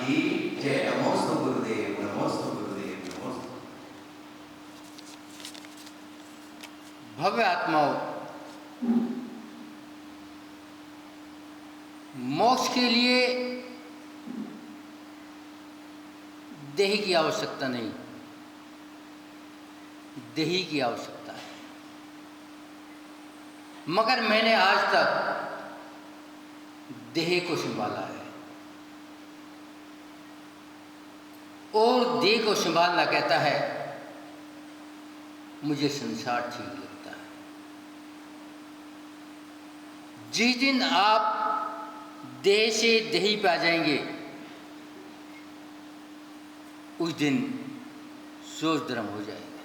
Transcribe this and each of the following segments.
की जय। नमोस्तु गुरुदेव, नमोस्तु गुरुदेव, नमोस्तु। भव्य आत्माओं, मोक्ष के लिए देही की आवश्यकता नहीं, देही की आवश्यकता है। मगर मैंने आज तक देह को संभाला है, और देह को संभालना कहता है मुझे संसार ठीक लगता है। जिस दिन आप देह से देही पे आ जाएंगे, उस दिन सोच धर्म हो जाएगा।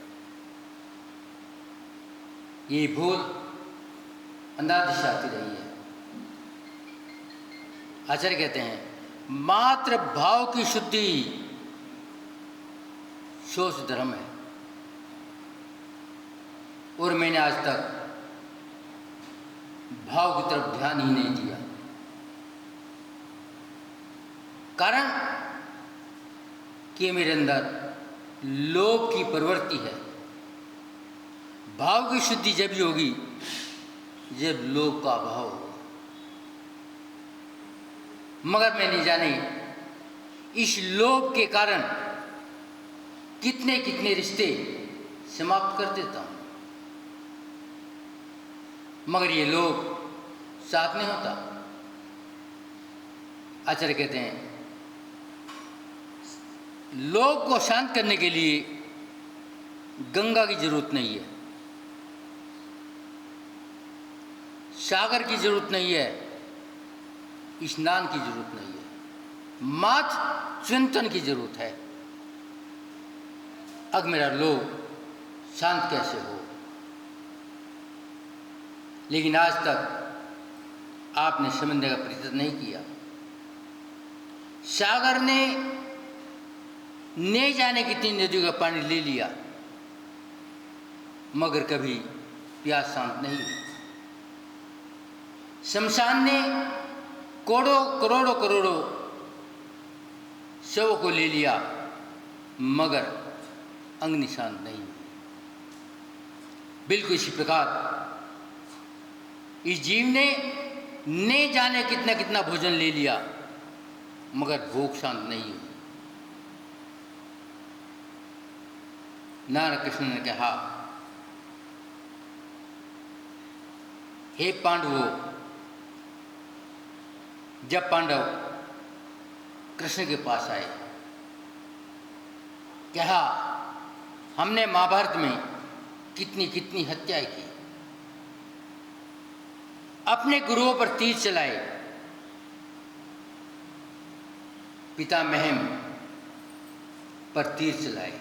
ये भूल अनादि से आती रही है। आचार्य कहते हैं मात्र भाव की शुद्धि सोच धर्म है, और मैंने आज तक भाव की तरफ ध्यान ही नहीं दिया। कारण कि मेरे अंदर लोभ की प्रवृत्ति है। भाव की शुद्धि जब ही होगी जब लोभ का अभाव होगा। मगर मैंने जाने इस लोभ के कारण कितने कितने रिश्ते समाप्त कर देता हूं, मगर ये लोभ साथ नहीं होता। आचार्य कहते हैं लोभ को शांत करने के लिए गंगा की जरूरत नहीं है, सागर की जरूरत नहीं है, स्नान की जरूरत नहीं है, मात्र चिंतन की जरूरत है। अब मेरा लोभ शांत कैसे हो? लेकिन आज तक आपने समझने का प्रयत्न नहीं किया। सागर ने नहीं जाने कितनी नदियों का पानी ले लिया, मगर कभी प्यास शांत नहीं हुई। शमशान ने करोड़ों करोड़ों शवों को ले लिया, मगर अग्नि शांत नहीं हुई। बिल्कुल इसी प्रकार इस जीव ने न जाने कितना कितना भोजन ले लिया, मगर भूख शांत नहीं हुई। नारद कृष्ण ने कहा हे पांडवों, जब पांडव कृष्ण के पास आए, कहा हमने महाभारत में कितनी कितनी हत्याएं की, अपने गुरुओं पर तीर चलाए, पितामह पर तीर चलाए,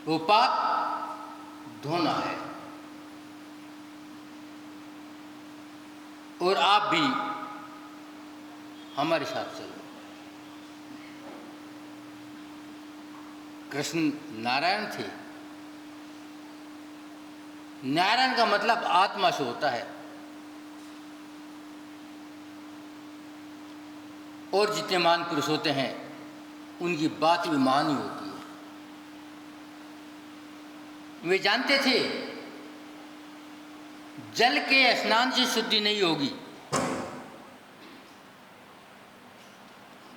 वो पाप धोना है। और आप भी हमारे साथ चलो। कृष्ण नारायण थे। नारायण का मतलब आत्मा से होता है, और जितने महान पुरुष होते हैं उनकी बात भी महान ही होती है। वे जानते थे जल के स्नान से शुद्धि नहीं होगी,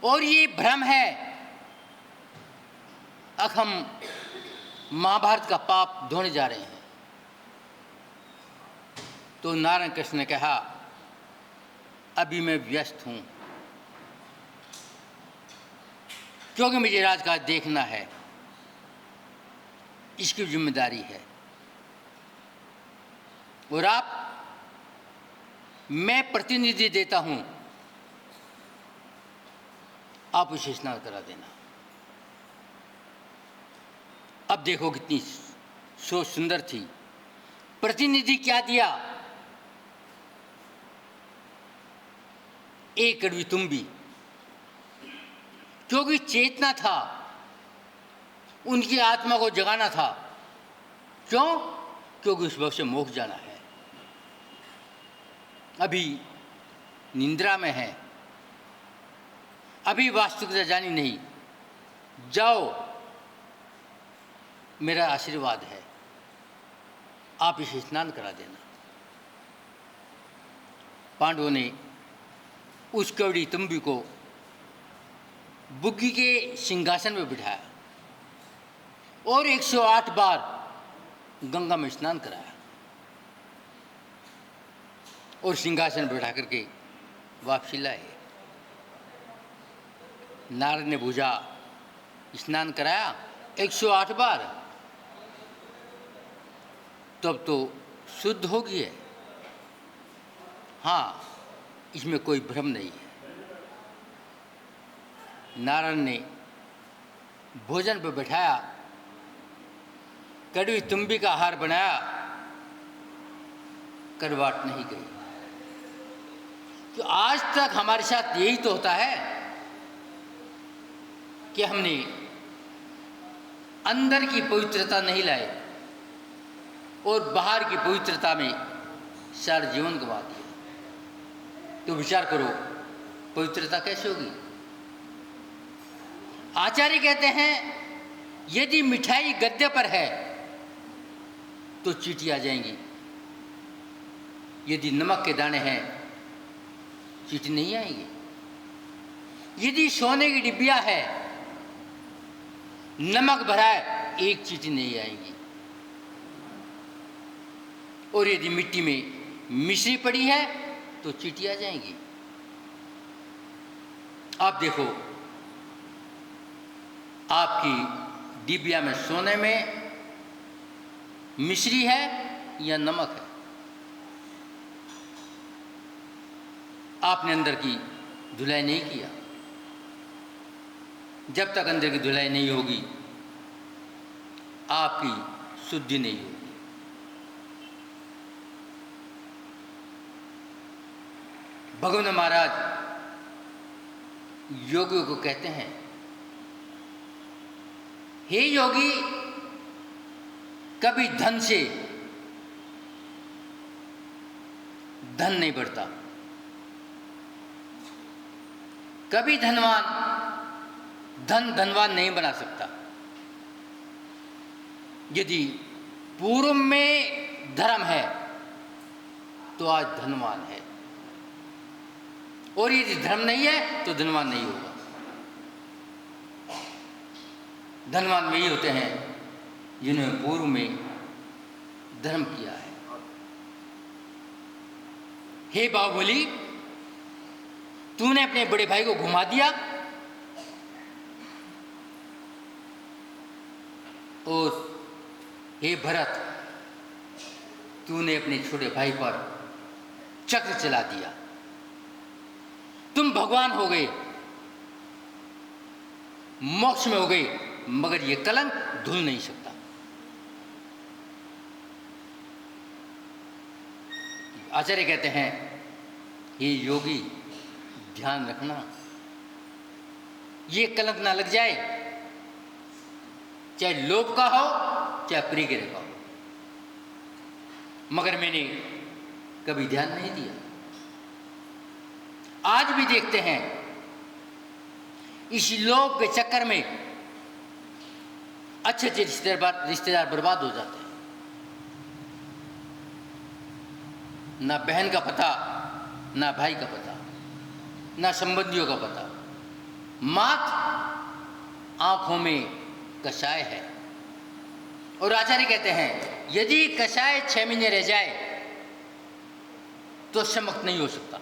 और ये भ्रम है। अब हम महाभारत का पाप धोने जा रहे हैं। तो नारायण कृष्ण ने कहा अभी मैं व्यस्त हूं, क्योंकि मुझे राजकाज देखना है, इसकी जिम्मेदारी है। और आप, मैं प्रतिनिधि देता हूं, आप उसे स्नान करा देना। अब देखो कितनी सोच सुंदर थी। प्रतिनिधि क्या दिया? एक कड़वी तुम भी, क्योंकि चेतना था, उनकी आत्मा को जगाना था। क्यों? क्योंकि उस वक्त से मोक्ष जाना है। अभी निंद्रा में है, अभी वास्तविकता जानी नहीं, जाओ, मेरा आशीर्वाद है, आप इसे स्नान करा देना। पांडवों ने उस कवड़ी तंबी को बुग्गी के सिंहासन में बिठाया और 108 बार गंगा में स्नान कराया और सिंहासन बैठा करके वापसी लाए। नारद ने पूछा, स्नान कराया 108 बार, तब तो शुद्ध हो गई है। हाँ, इसमें कोई भ्रम नहीं है। नारायण ने भोजन पर बैठाया, कड़वी तुम्बी का आहार बनाया, करवाट नहीं गई। तो आज तक हमारे साथ यही तो होता है कि हमने अंदर की पवित्रता नहीं लाए और बाहर की पवित्रता में सारा जीवन गंवा दिया। तो विचार करो, पवित्रता कैसे होगी? आचार्य कहते हैं, यदि मिठाई गद्दे पर है तो चींटी आ जाएंगी, यदि नमक के दाने हैं चींटी नहीं आएंगी। यदि सोने की डिब्बिया है, नमक भरा है, एक चींटी नहीं आएगी। और यदि मिट्टी में मिश्री पड़ी है तो चींटी आ जाएंगी। आप देखो, आपकी डिबिया में सोने में मिश्री है या नमक है? आपने अंदर की धुलाई नहीं किया। जब तक अंदर की धुलाई नहीं होगी, आपकी शुद्धि नहीं होगी। भगवान महाराज योगियों को कहते हैं, हे योगी, कभी धन से धन नहीं बढ़ता, कभी धनवान धनवान नहीं बना सकता। यदि पूर्व में धर्म है तो आज धनवान है, और यदि धर्म नहीं है तो धनवान नहीं होगा। धनवान वही होते हैं जिन्होंने पूर्व में धर्म किया है। हे बाहुबली, तूने अपने बड़े भाई को घुमा दिया और हे भरत, तूने अपने छोटे भाई पर चक्र चला दिया। तुम भगवान हो गए, मोक्ष में हो गए, मगर ये कलंक धुल नहीं सकता। आचार्य कहते हैं, ये योगी ध्यान रखना, ये कलंक ना लग जाए, चाहे लोभ का हो चाहे प्रिय का हो। मगर मैंने कभी ध्यान नहीं दिया। आज भी देखते हैं, इस लोभ के चक्कर में अच्छे अच्छे रिश्तेदार बर्बाद हो जाते हैं। ना बहन का पता, ना भाई का पता, ना संबंधियों का पता, मात्र आंखों में कषाय है। और आचार्य कहते हैं, यदि कषाय 6 महीने रह जाए तो समाप्त नहीं हो सकता,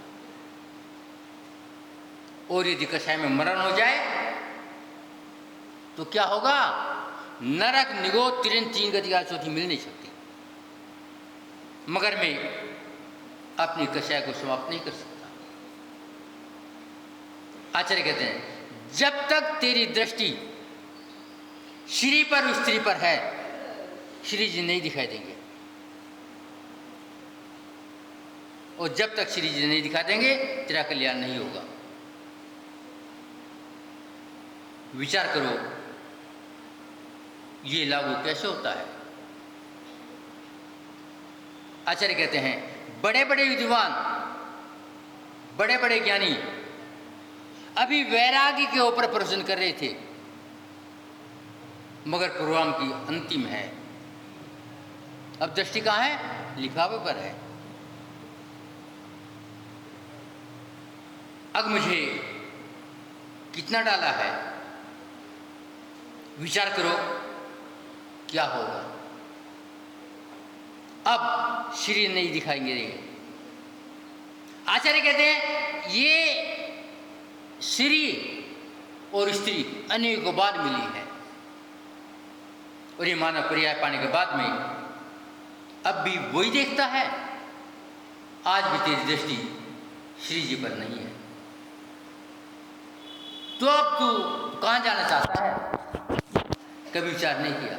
और यदि कषाय में मरण हो जाए तो क्या होगा? नरक, निगोद, तिरन, 3 गति का चौथी मिल नहीं सकती। मगर मैं अपनी कषाय को समाप्त नहीं कर सकता। आचार्य कहते हैं, जब तक तेरी दृष्टि श्री पर स्त्री पर है, श्री जी नहीं दिखाई देंगे, और जब तक श्री जी नहीं दिखा देंगे तेरा कल्याण नहीं होगा। विचार करो, ये लागू कैसे होता है? आचार्य कहते हैं, बड़े बड़े विद्वान, बड़े बड़े ज्ञानी अभी वैराग्य के ऊपर प्रवचन कर रहे थे, मगर प्रोग्राम की अंतिम है। अब दृष्टि कहाँ है? लिफाफे पर है। अब मुझे कितना डाला है, विचार करो क्या होगा। अब शरीर नहीं दिखाएंगे। आचार्य कहते हैं ये शरीर और स्त्री अनेकों बार मिली है, और ये मानव पर्याय पाने के बाद में अब भी वही देखता है। आज भी तेरी दृष्टि श्री जी पर नहीं है, तो अब तू कहाँ जाना चाहता है? कभी विचार नहीं किया।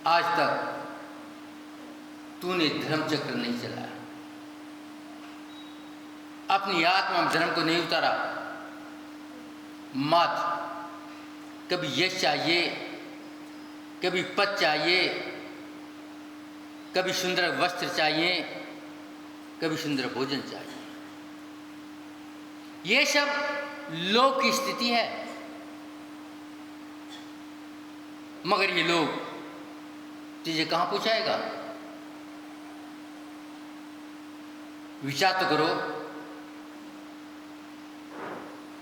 आज तक तूने धर्म चक्र नहीं चलाया, अपनी आत्मा में धर्म को नहीं उतारा। मात्र कभी यश चाहिए, कभी पद चाहिए, कभी सुंदर वस्त्र चाहिए, कभी सुंदर भोजन चाहिए। ये सब लोक की स्थिति है। मगर ये लोग तुझे कहाँ पहुँचाएगा? विचार तो करो।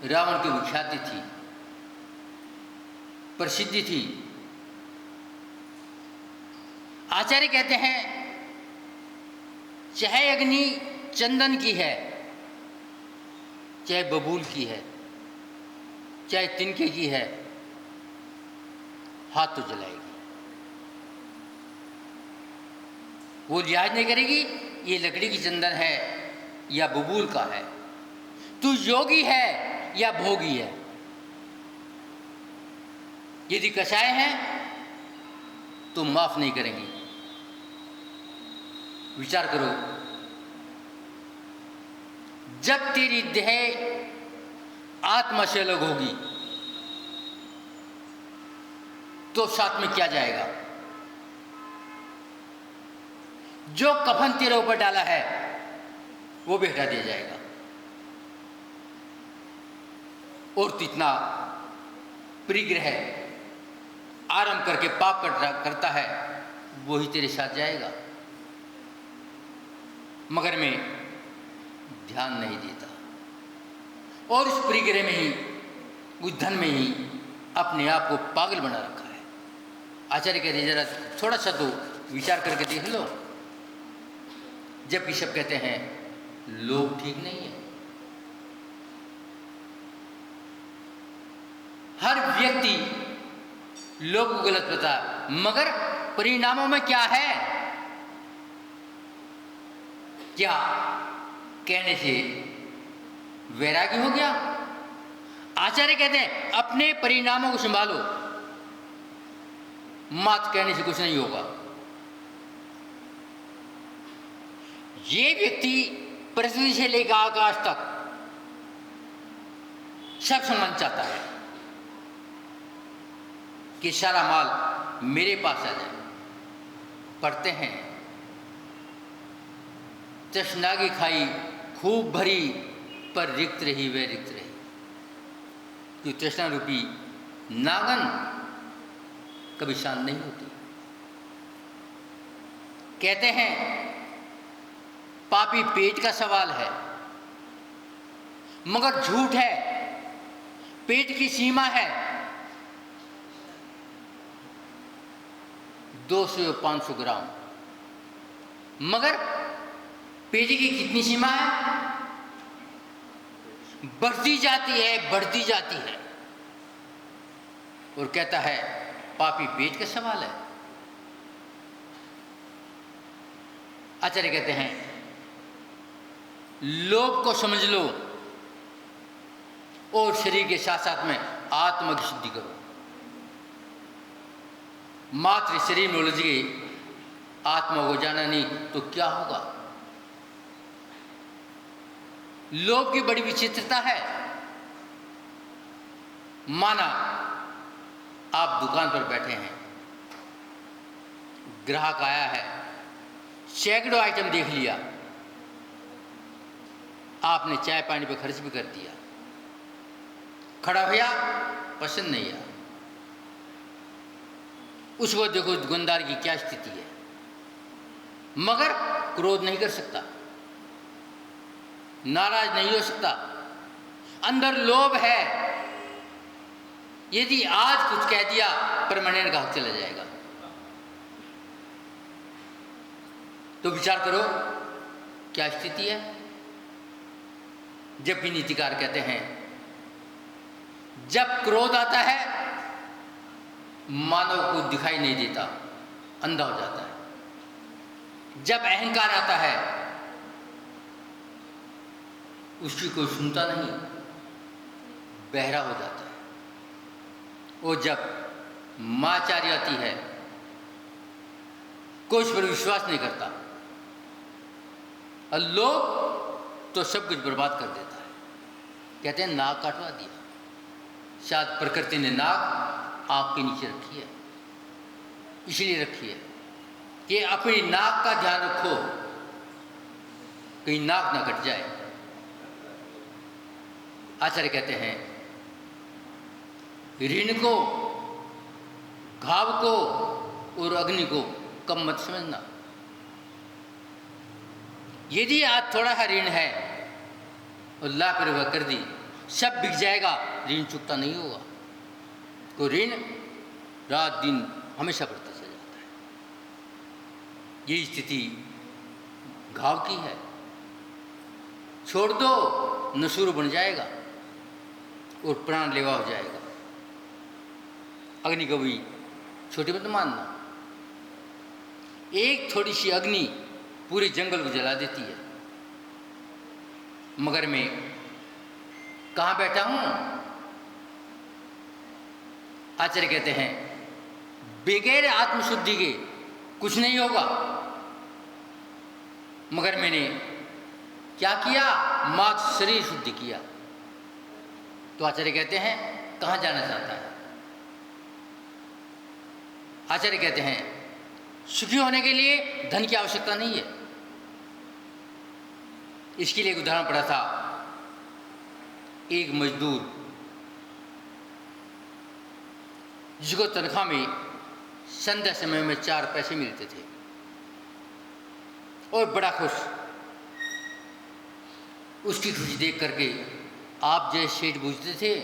रावण की विख्याति थी, प्रसिद्धि थी। आचार्य कहते हैं चाहे अग्नि चंदन की है, चाहे बबूल की है, चाहे तिनके की है, हाथ तो जलाएगी। वो लिहाज नहीं करेगी ये लकड़ी की चंदन है या बबूल का है, तू योगी है या भोगी है। यदि कसाय है तो माफ नहीं करेंगी। विचार करो, जब तेरी देह आत्मा से अलग होगी तो साथ में क्या जाएगा? जो कफन तेरे ऊपर डाला है वो भी हटा दिया जाएगा, और तू इतना परिग्रह आरंभ करके पाप करता है वो ही तेरे साथ जाएगा। मगर मैं ध्यान नहीं देता, और उस परिग्रह में ही, उस धन में ही अपने आप को पागल बना रखा है। आचार्य कहते जरा थोड़ा सा तो विचार करके देख लो। जबकि सब कहते हैं लोग ठीक नहीं है। हर व्यक्ति लोग को गलत पता, मगर परिणामों में क्या है? क्या कहने से वैराग्य हो गया? आचार्य कहते हैं अपने परिणामों को संभालो, मात्र कहने से कुछ नहीं होगा। ये व्यक्ति पृथ्वी से लेकर आकाश तक सब सम्मान चाहता है कि सारा माल मेरे पास आ जाए। पढ़ते हैं तृष्णा की खाई खूब भरी पर रिक्त रही वे रिक्त रही। कि तृष्णा रूपी नागन कभी शांत नहीं होती। कहते हैं पापी पेट का सवाल है, मगर झूठ है। पेट की सीमा है 200-500 ग्राम, मगर पेट की कितनी सीमा है? बढ़ती जाती है, बढ़ती जाती है। और कहता है पापी पेट का सवाल है। आचार्य कहते हैं लोक को समझ लो और शरीर के साथ साथ में आत्मा की शुद्धि करो। मात्र शरीर में उलझ गई, आत्मा को जाना नहीं तो क्या होगा? लोक की बड़ी विचित्रता है। माना आप दुकान पर बैठे हैं, ग्राहक आया है, सैकड़ों आइटम देख लिया, आपने चाय पानी पे खर्च भी कर दिया, खड़ा भैया पसंद नहीं आया, उसको देखो दुकानदार की क्या स्थिति है, मगर क्रोध नहीं कर सकता, नाराज नहीं हो सकता, अंदर लोभ है। यदि आज कुछ कह दिया परमानेंट का हक चला जाएगा। तो विचार करो क्या स्थिति है। जब भी नीतिकार कहते हैं जब क्रोध आता है मानव को दिखाई नहीं देता, अंधा हो जाता है। जब अहंकार आता है उसकी कोई सुनता नहीं, बहरा हो जाता है। और जब माचारी आती है कोई उस पर विश्वास नहीं करता, और लोग तो सब कुछ बर्बाद कर देता है। कहते हैं नाक काटवा दिया, शायद प्रकृति ने नाक आपके नीचे रखी है, इसलिए रखी है कि अपनी नाक का ध्यान रखो, कहीं नाक ना कट जाए। आचार्य कहते हैं ऋण को, घाव को और अग्नि को कम मत समझना। यदि आज थोड़ा सा ऋण है और लापरवाही कर दी, सब बिक जाएगा, ऋण चुकता नहीं होगा। तो ऋण रात दिन हमेशा बढ़ता चला जाता है। ये स्थिति घाव की है, छोड़ दो नसूर बन जाएगा और प्राण लेवा हो जाएगा। अग्नि को भी छोटी मत मानना, एक थोड़ी सी अग्नि पूरे जंगल को जला देती है। मगर मैं कहाँ बैठा हूं? आचार्य कहते हैं बगैर आत्मशुद्धि के कुछ नहीं होगा। मगर मैंने क्या किया? मात्र शरीर शुद्धि किया। तो आचार्य कहते हैं कहाँ जाना चाहता है? आचार्य कहते हैं सुखी होने के लिए धन की आवश्यकता नहीं है। इसके लिए एक उदाहरण पढ़ा था। एक मजदूर जिसको तनख्वाह में संध्या समय में 4 पैसे मिलते थे और बड़ा खुश। उसकी खुशी देख करके आप जैसे सेठ पूछते थे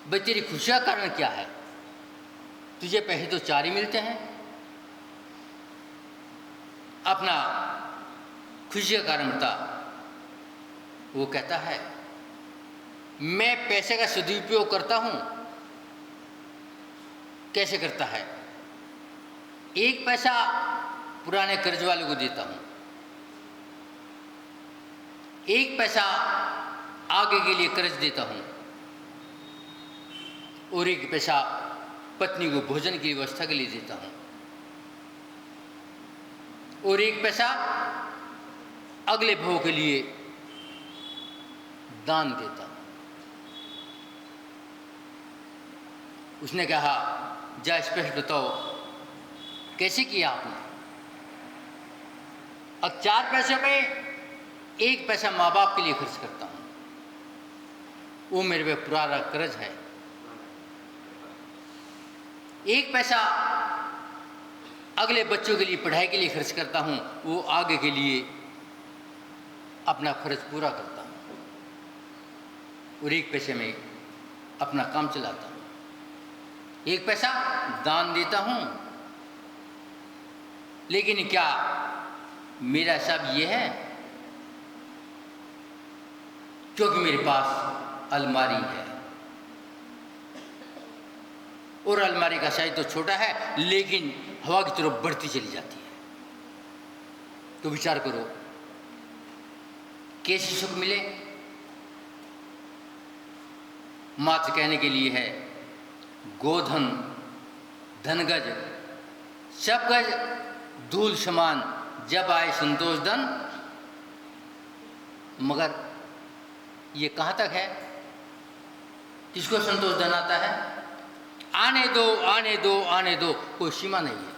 भाई तेरी खुशी का कारण क्या है? तुझे पैसे तो 4 ही मिलते हैं। अपना खुशी का कारण बता। वो कहता है मैं पैसे का सदुपयोग करता हूं। कैसे करता है? 1 पैसा पुराने कर्ज वाले को देता हूं, 1 पैसा आगे के लिए कर्ज देता हूं और 1 पैसा पत्नी को भोजन की व्यवस्था के लिए देता हूं और 1 पैसा अगले भव के लिए दान देता हूं। उसने कहा जा स्पष्ट बताओ कैसे किया आपने? अब 4 पैसे में 1 पैसा माँ बाप के लिए खर्च करता हूं, वो मेरे पे पुराना कर्ज है। 1 पैसा अगले बच्चों के लिए पढ़ाई के लिए खर्च करता हूं, वो आगे के लिए अपना खर्च पूरा करता हूं और 1 पैसे में अपना काम चलाता हूं। 1 पैसा दान देता हूं। लेकिन क्या मेरा हिसाब ये है? क्योंकि मेरे पास अलमारी है और अलमारी का साइज तो छोटा है लेकिन हवा की तरफ बढ़ती चली जाती है। तो विचार करो कैसे सुख मिले? मात्र कहने के लिए है गोधन धनगज सब गज धूल समान जब आए संतोष धन। मगर ये कहाँ तक है? किसको संतोष धन आता है? आने दो आने दो आने दो, कोई सीमा नहीं है।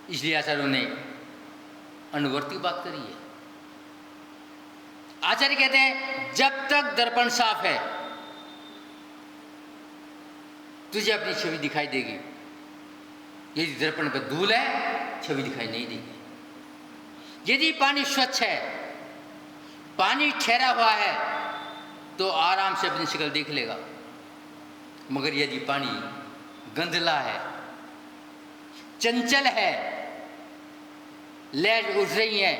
इसलिए आचार्यों ने अनुवर्ती बात करी है। आचार्य कहते हैं जब तक दर्पण साफ है तुझे अपनी छवि दिखाई देगी, यदि दर्पण पर धूल है छवि दिखाई नहीं देगी। यदि पानी स्वच्छ है, पानी ठहरा हुआ है तो आराम से अपनी शक्ल देख लेगा, मगर यदि पानी गंधला है, चंचल है, लहर उठ रही है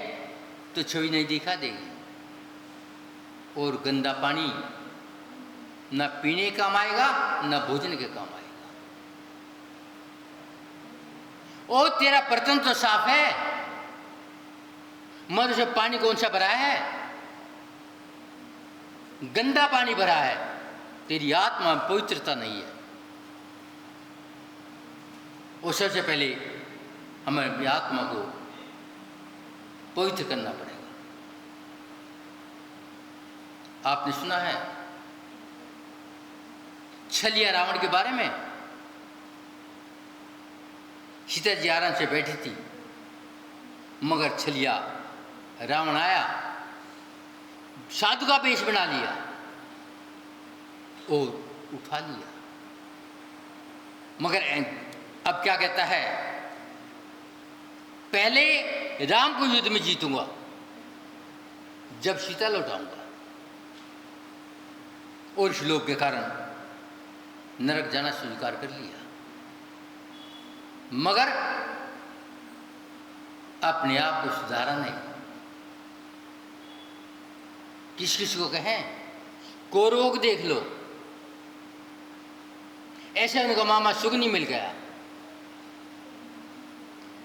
तो छवि नहीं दिखा देगी। और गंदा पानी न पीने काम आएगा न भोजन के काम आएगा। और तेरा बर्तन तो साफ है मगर उसे पानी कौन सा भरा है? गंदा पानी भरा है। तेरी आत्मा में पवित्रता नहीं है। और सबसे पहले हमें अपनी आत्मा को पवित्र करना पड़ेगा। आपने सुना है छलिया रावण के बारे में। सीता जी आराम से बैठी थी मगर छलिया रावण आया, साधु का वेश बना लिया और उठा लिया। मगर अब क्या कहता है, पहले राम को युद्ध में जीतूंगा जब सीता लौटाऊंगा। और इस लोभ के कारण नरक जाना स्वीकार कर लिया, मगर अपने आप को सुधारा नहीं। किस किस को कहें, कोरोग देख लो, ऐसे उनका मामा सुगनी मिल गया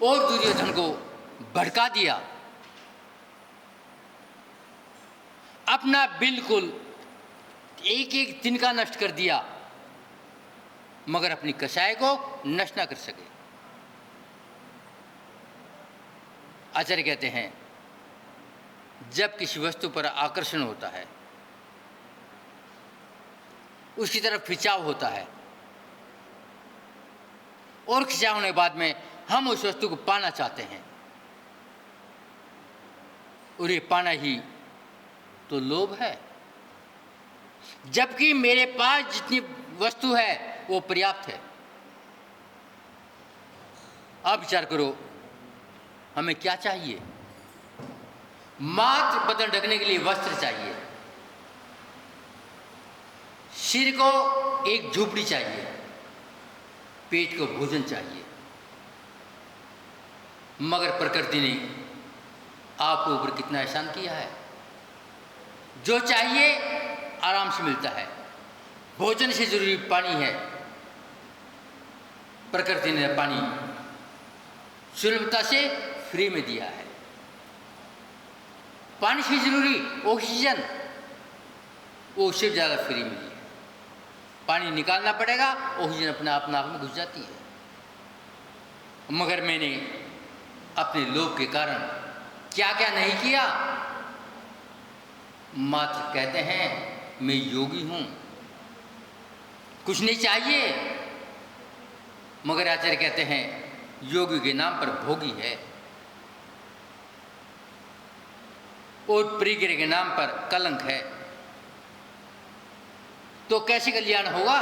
और दुर्योधन को भड़का दिया, अपना बिल्कुल एक एक तिनका नष्ट कर दिया, मगर अपनी कसाई को नष्ट ना कर सके। आचार्य कहते हैं जब किसी वस्तु पर आकर्षण होता है, उसकी तरफ खिंचाव होता है और खिंचाव होने के बाद में हम उस वस्तु को पाना चाहते हैं, और ये पाना ही तो लोभ है। जबकि मेरे पास जितनी वस्तु है वो पर्याप्त है। आप विचार करो, हमें क्या चाहिए? मात्र बदन ढकने के लिए वस्त्र चाहिए, सिर को एक झोपड़ी चाहिए, पेट को भोजन चाहिए। मगर प्रकृति ने आपके ऊपर कितना एहसान किया है। जो चाहिए आराम से मिलता है। भोजन से जरूरी पानी है, प्रकृति ने पानी सुलभता से फ्री में दिया है। पानी से जरूरी ऑक्सीजन वो उससे ज़्यादा फ्री में दिया है। पानी निकालना पड़ेगा, ऑक्सीजन अपने आप नाक में घुस जाती है। मगर मैंने अपने लोभ के कारण क्या क्या नहीं किया। मात्र कहते हैं मैं योगी हूं, कुछ नहीं चाहिए, मगर आचार्य कहते हैं योगी के नाम पर भोगी है और प्रिय के नाम पर कलंक है। तो कैसे कल्याण होगा?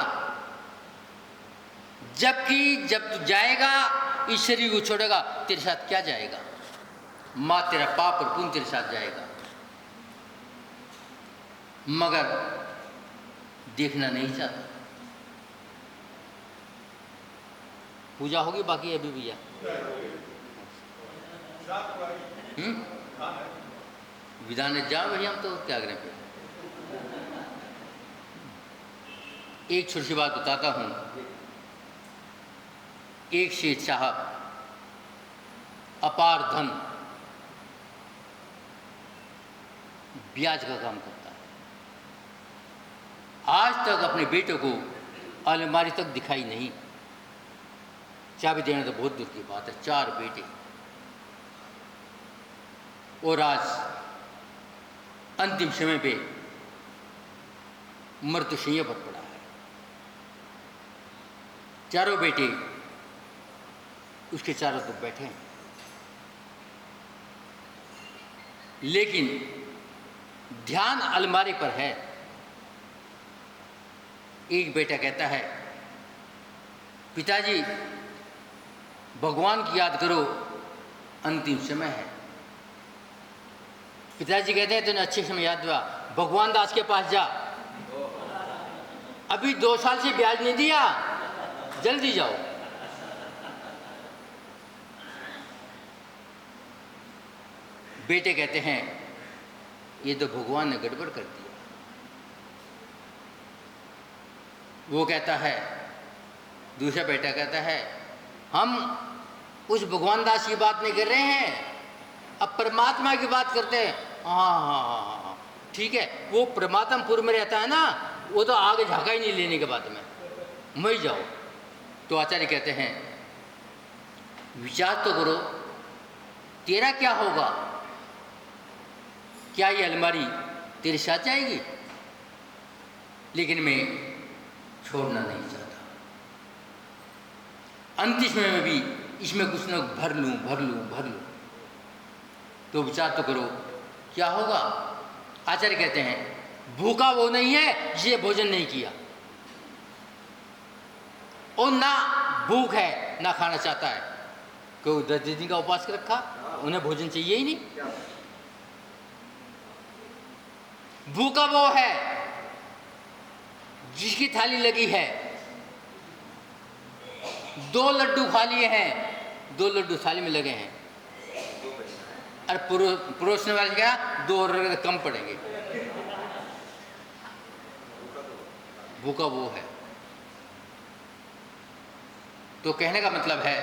जबकि जब तू जाएगा इस शरीर को छोड़ेगा, तेरे साथ क्या जाएगा? मां तेरा पाप और पुण्य तेरे साथ जाएगा, मगर देखना नहीं चाहता। पूजा होगी बाकी अभी भैया? विधान जाओ भैया, हम तो क्या करें। पे एक छोटी सी बात बताता हूं। एक शेख साहब अपार धन ब्याज का काम करता है। आज तक अपने बेटों को अलमारी तक दिखाई नहीं। चाबी देना तो बहुत दूर की बात है। 4 बेटे, और आज अंतिम समय पे मृत्युशैया पर पड़ा है। चारों बेटे उसके चारों तरफ बैठे हैं। लेकिन ध्यान अलमारी पर है। एक बेटा कहता है, पिताजी भगवान की याद करो, अंतिम समय है। पिताजी कहते हैं, तुमने अच्छे समय याद हुआ, भगवान दास के पास जा, अभी 2 साल से ब्याज नहीं दिया, जल्दी जाओ। बेटे कहते हैं, ये तो भगवान ने गड़बड़ कर दिया। वो कहता है, दूसरा बेटा कहता है, हम उस भगवान दास की बात नहीं कर रहे हैं, अब परमात्मा की बात करते हैं। हाँ, ठीक है, वो परमात्मपुर में रहता है ना, वो तो आगे झाँका ही नहीं लेने के बाद में, मर जाओ। तो आचार्य कहते हैं, विचार तो करो, तेरा क्या होगा? क्या ये अलमारी तेरे साथ जाएगी? लेकिन मैं छोड़ना नहीं चाहता, अंतिम समय में भी इसमें कुछ न भर लूँ। तो विचार तो करो, क्या होगा? आचार्य कहते हैं, भूखा वो नहीं है जिसे भोजन नहीं किया, और ना भूख है ना खाना चाहता है। कोई 10 दिन का उपवास कर रखा, उन्हें भोजन चाहिए ही नहीं। भूखा वो है जिसकी थाली लगी है, 2 लड्डू खा लिए हैं, 2 लड्डू थाली में लगे हैं, और परोसने वाले क्या 2 और कम पड़ेंगे। भूखा वो है। तो कहने का मतलब है,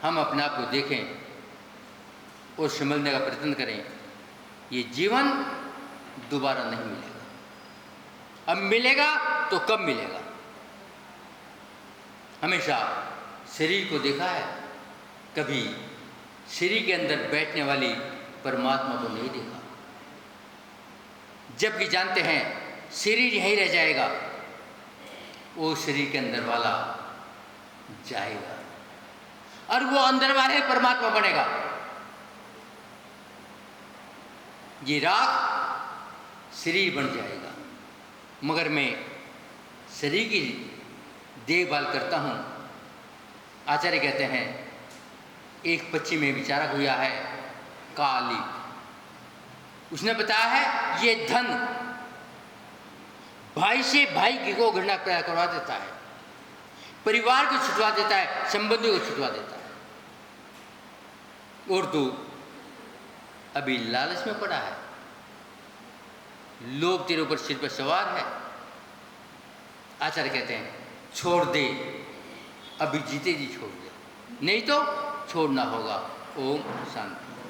हम अपने आप को देखें और समझने का प्रयत्न करें, ये जीवन दोबारा नहीं मिलेगा। अब मिलेगा तो कब मिलेगा? हमेशा शरीर को देखा है, कभी शरीर के अंदर बैठने वाली परमात्मा को नहीं देखा। जबकि जानते हैं शरीर यहीं रह जाएगा, वो शरीर के अंदर वाला जाएगा और वो अंदर वाले परमात्मा बनेगा। ये राख शरीर बन जाएगा, मगर मैं शरीर की देखभाल करता हूँ। आचार्य कहते हैं, एक पश्चिम में विचारक हुआ है काली, उसने बताया है ये धन भाई से भाई को घृणा पैदा करवा देता है, परिवार को छुटवा देता है, संबंधियों को छुटवा देता है। और तू अभी लालच में पड़ा है, लोग तेरे ऊपर सिर पर सवार है। आचार्य कहते हैं, छोड़ दे, अभी जीते जी छोड़ दे, नहीं तो छोड़ना होगा। ओम शांति।